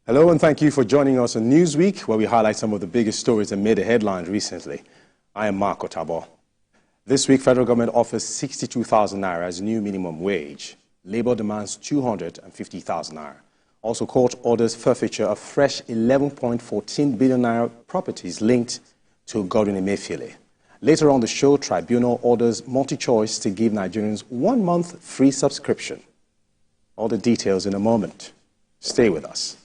Hello and thank you for joining us on Newsweek, where we highlight some of the biggest stories that made the headlines recently. I am Mark Otabo. This week, federal government offers 62,000 naira as new minimum wage. Labour demands 250,000 naira. Also, court orders forfeiture of fresh 11.14 billion naira properties linked to Godwin Emefiele. Later on the show, Tribunal orders MultiChoice to give Nigerians 1 month free subscription. All the details in a moment. Stay with us.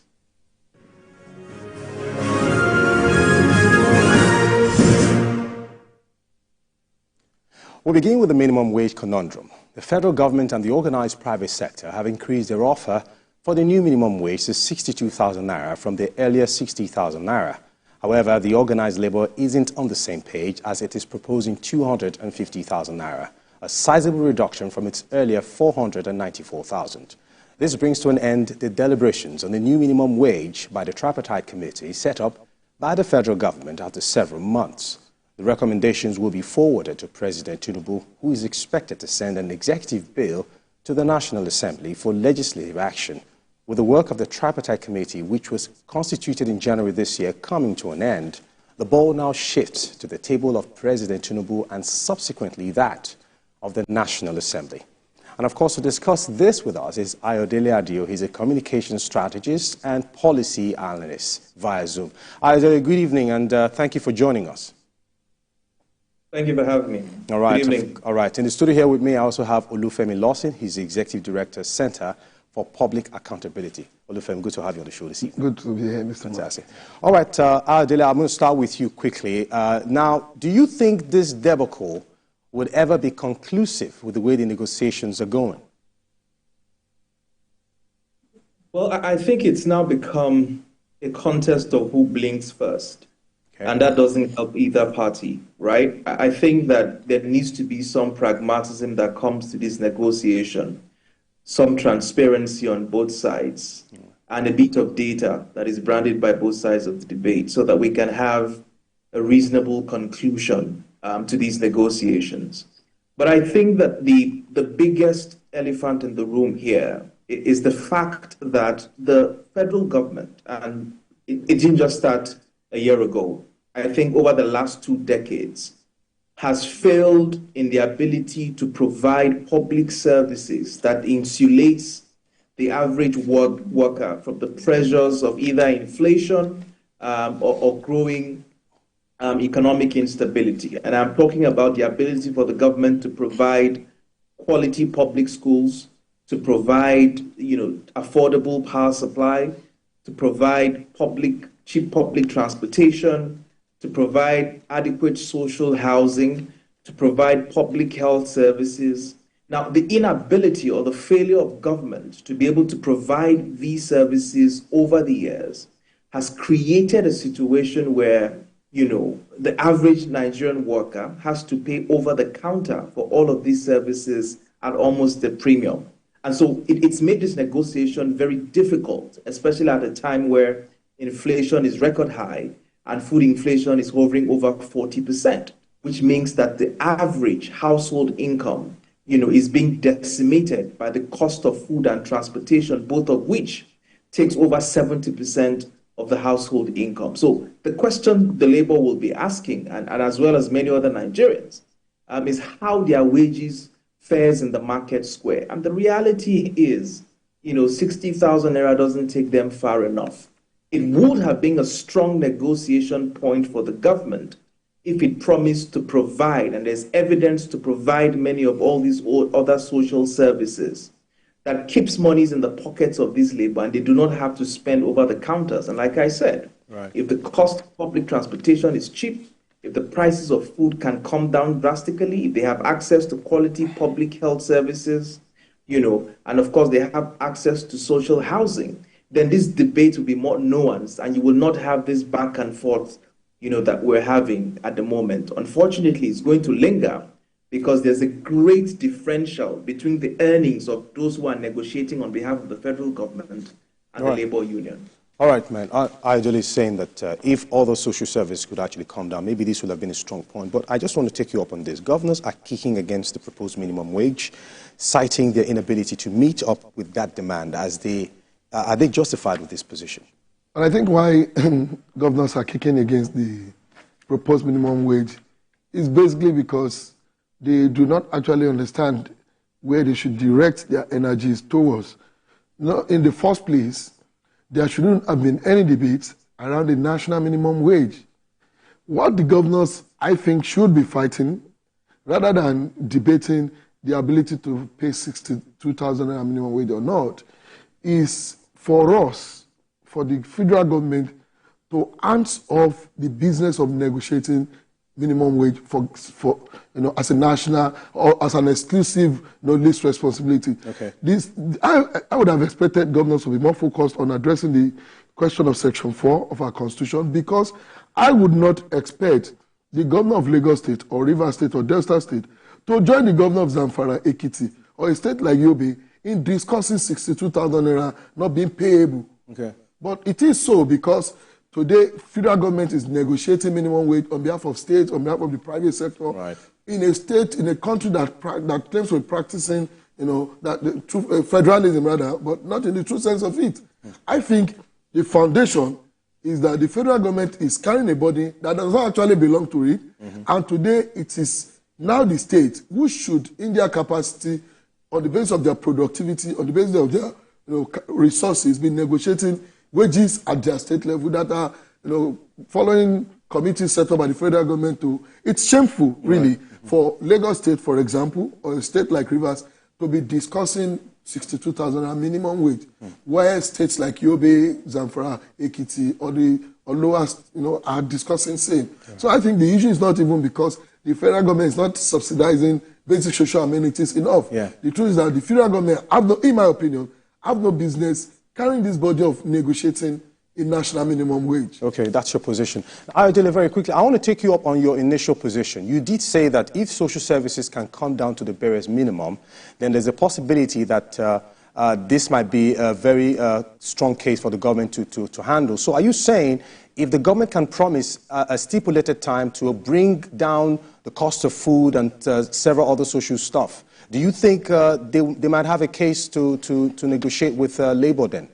We'll begin with the minimum wage conundrum. The federal government and the organized private sector have increased their offer for the new minimum wage to 62,000 naira from the earlier 60,000 naira. However, the organized labor isn't on the same page, as it is proposing 250,000 naira, a sizable reduction from its earlier 494,000. This brings to an end the deliberations on the new minimum wage by the tripartite committee set up by the federal government after several months. The recommendations will be forwarded to President Tinubu, who is expected to send an executive bill to the National Assembly for legislative action. With the work of the tripartite committee, which was constituted in January this year, coming to an end, the ball now shifts to the table of President Tinubu and subsequently that of the National Assembly. And of course, to discuss this with us is Ayodele Adio. He's a communications strategist and policy analyst via Zoom. Ayodele, good evening, and thank you for joining us. Thank you for having me. All right. Good evening. All right. In the studio here with me, I also have Olufemi Lawson. He's the Executive Director, Center for Public Accountability. Olufemi, good to have you on the show this evening. Good to be here, Mr. Fantastic. All right, Ayodele, I'm going to start with you quickly. Now, do you think this debacle would ever be conclusive with the way the negotiations are going? Well, I think it's now become a contest of who blinks first. Okay. And that doesn't help either party, right? I think that there needs to be some pragmatism that comes to this negotiation, some transparency on both sides, and a bit of data that is branded by both sides of the debate so that we can have a reasonable conclusion to these negotiations. But I think that the biggest elephant in the room here is the fact that the federal government, and it didn't just start a year ago, I think over the last 2 decades, has failed in the ability to provide public services that insulates the average worker from the pressures of either inflation or growing economic instability. And I'm talking about the ability for the government to provide quality public schools, to provide, affordable power supply, to provide cheap public transportation, to provide adequate social housing, to provide public health services. Now, the inability or the failure of government to be able to provide these services over the years has created a situation where, the average Nigerian worker has to pay over the counter for all of these services at almost a premium. And so it's made this negotiation very difficult, especially at a time where inflation is record high and food inflation is hovering over 40%, which means that the average household income, is being decimated by the cost of food and transportation, both of which takes over 70% of the household income. So the question the Labour will be asking, and as well as many other Nigerians, is how their wages fares in the market square. And the reality is, 60,000 naira doesn't take them far enough. It would have been a strong negotiation point for the government if it promised to provide, and there's evidence to provide many of all these other social services that keeps monies in the pockets of this labor, and they do not have to spend over the counters. And like I said, right, if the cost of public transportation is cheap, if the prices of food can come down drastically, if they have access to quality public health services, and of course they have access to social housing, then this debate will be more nuanced, and you will not have this back and forth, that we're having at the moment. Unfortunately, it's going to linger because there's a great differential between the earnings of those who are negotiating on behalf of the federal government and the labor union. All right, man. Ayodele is saying that if all those social services could actually come down, maybe this would have been a strong point. But I just want to take you up on this. Governors are kicking against the proposed minimum wage, citing their inability to meet up with that demand. Are they justified with this position? And I think why governors are kicking against the proposed minimum wage is basically because they do not actually understand where they should direct their energies towards. Now, in the first place, there shouldn't have been any debates around the national minimum wage. What the governors, I think, should be fighting, rather than debating the ability to pay 62,000 minimum wage or not, is for us, for the federal government, to hands off the business of negotiating minimum wage for as a national or as an exclusive least responsibility. Okay. I would have expected governors to be more focused on addressing the question of Section 4 of our Constitution, because I would not expect the governor of Lagos State or Rivers State or Delta State to join the governor of Zamfara, Ekiti, or a state like Yobe in discussing 62,000 naira not being payable. Okay. But it is so because today, federal government is negotiating minimum wage on behalf of states, on behalf of the private sector, right, in a state, in a country that claims to be practicing, that the true federalism rather, but not in the true sense of it. I think the foundation is that the federal government is carrying a body that does not actually belong to it, and today it is now the state who should, in their capacity, on the basis of their productivity, on the basis of their resources, be negotiating wages at their state level that are, following committees set up by the federal government to. It's shameful, really, for Lagos State, for example, or a state like Rivers, to be discussing 62,000 minimum wage, while states like Yobe, Zamfara, Ekiti, or lowest, are discussing same. Yeah. So I think the issue is not even because the federal government is not subsidizing basic social amenities enough. Yeah. The truth is that the federal government, in my opinion, have no business carrying this body of negotiating a national minimum wage. Okay, that's your position. Ayodele, very quickly, I want to take you up on your initial position. You did say that if social services can come down to the barest minimum, then there's a possibility that this might be a very strong case for the government to handle. So are you saying if the government can promise a stipulated time to bring down the cost of food and several other social stuff, do you think they might have a case to negotiate with Labour then?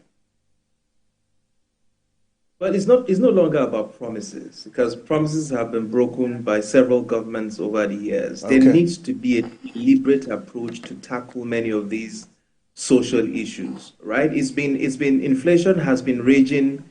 Well, it's no longer about promises, because promises have been broken by several governments over the years. Okay. There needs to be a deliberate approach to tackle many of these social issues, right? Inflation has been raging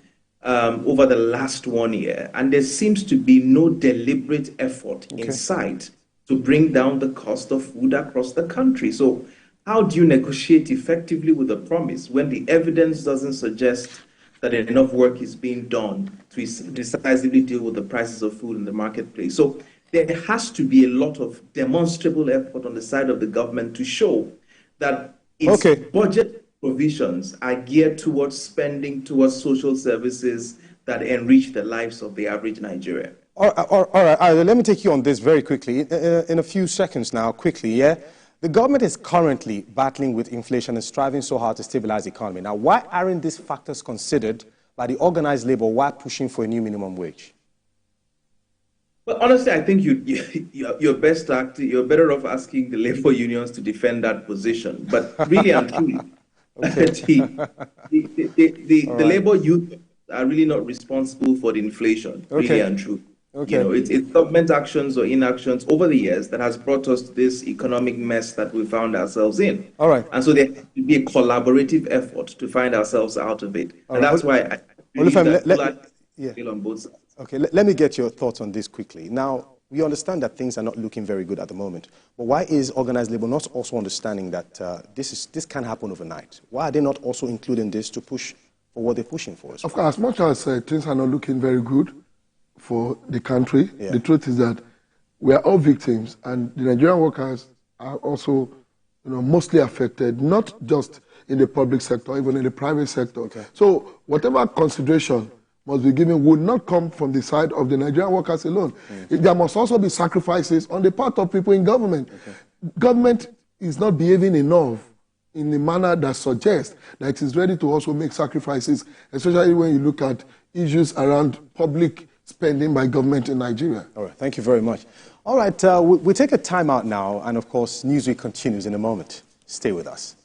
over the last 1 year, and there seems to be no deliberate effort in sight to bring down the cost of food across the country. So how do you negotiate effectively with a promise when the evidence doesn't suggest that enough work is being done to decisively deal with the prices of food in the marketplace? So there has to be a lot of demonstrable effort on the side of the government to show that its budget provisions are geared towards spending towards social services that enrich the lives of the average Nigerian. All right, let me take you on this very quickly, in a few seconds now, quickly, yeah? The government is currently battling with inflation and striving so hard to stabilize the economy. Now, why aren't these factors considered by the organized labor while pushing for a new minimum wage? Well, honestly, I think you're better off asking the labor unions to defend that position. But really and truly, the labor unions are really not responsible for the inflation, really and truly. Okay. It's government actions or inactions over the years that has brought us to this economic mess that we found ourselves in. All right. And so there has to be a collaborative effort to find ourselves out of it. And that's why I believe on both sides. Okay, let me get your thoughts on this quickly. Now, we understand that things are not looking very good at the moment. But why is organized labor not also understanding that this can happen overnight? Why are they not also including this to push for what they're pushing for? Of course, as much as things are not looking very good for the country, the truth is that we are all victims, and the Nigerian workers are also mostly affected, not just in the public sector, even in the private sector. Okay. So whatever consideration must be given would not come from the side of the Nigerian workers alone. There must also be sacrifices on the part of people in government. Okay. Government is not behaving enough in a manner that suggests that it is ready to also make sacrifices, especially when you look at issues around public spending by government in Nigeria. All right, thank you very much. All right, we take a time out now, and of course, Newsweek continues in a moment. Stay with us.